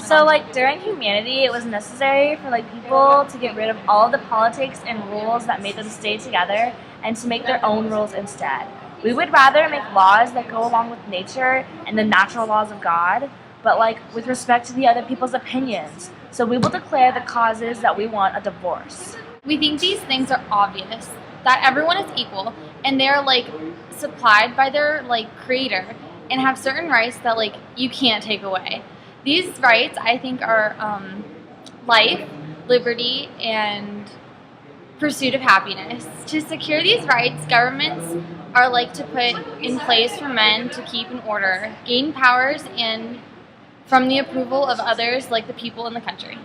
So, like, during humanity, it was necessary for, like, people to get rid of all the politics and rules that made them stay together and to make their own rules instead. We would rather make laws that go along with nature and the natural laws of God, but, like, with respect to the other people's opinions. So we will declare the causes that we want a divorce. We think these things are obvious, that everyone is equal, and they're, like, supplied by their, like, creator, and have certain rights that, like, you can't take away. These rights, I think, are life, liberty, and pursuit of happiness. To secure these rights, governments are like to put in place for men to keep in order, gain powers, and from the approval of others, like the people in the country.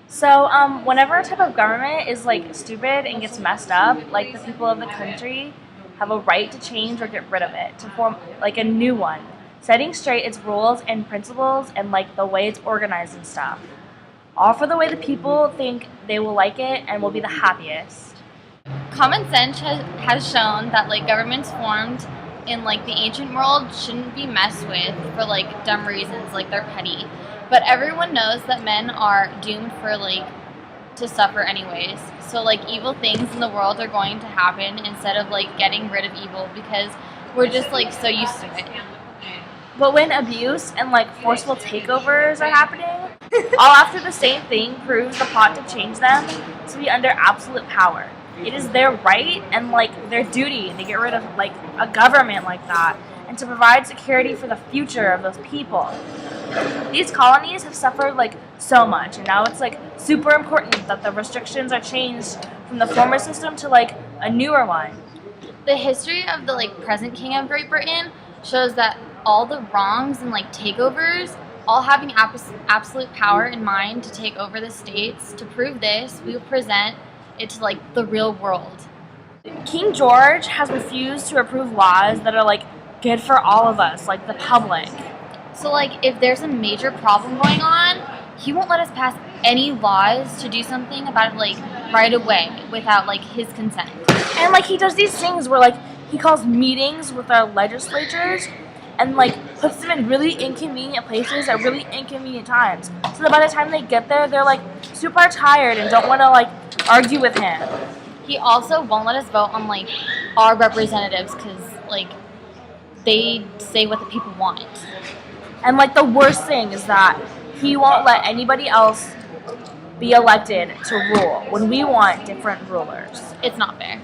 So, whenever a type of government is, like, stupid and gets messed up, like, the people of the country have a right to change or get rid of it, to form, like, a new one, setting straight its rules and principles and, like, the way it's organized and stuff. All for the way the people think they will like it and will be the happiest. Common sense has shown that, like, governments formed in, like, the ancient world shouldn't be messed with for, like, dumb reasons, like they're petty. But everyone knows that men are doomed for, like, to suffer anyways. So, like, evil things in the world are going to happen instead of, like, getting rid of evil because we're just, like, so used to it. But when abuse and, like, forceful takeovers are happening, all after the same thing proves the plot to change them to be under absolute power. It is their right and, like, their duty to get rid of, like, a government like that and to provide security for the future of those people. These colonies have suffered, like, so much, and now it's, like, super important that the restrictions are changed from the former system to, like, a newer one. The history of the, like, present king of Great Britain shows that all the wrongs and, like, takeovers, all having absolute power in mind to take over the states. To prove this, we will present it to, like, the real world. King George has refused to approve laws that are, like, good for all of us, like the public. So, like, if there's a major problem going on, he won't let us pass any laws to do something about it, like, right away without, like, his consent. And, like, he does these things where, like, he calls meetings with our legislatures and, like, puts them in really inconvenient places at really inconvenient times. So that by the time they get there, they're, like, super tired and don't want to, like, argue with him. He also won't let us vote on, like, our representatives because, like, they say what the people want. And, like, the worst thing is that he won't let anybody else be elected to rule when we want different rulers. It's not fair.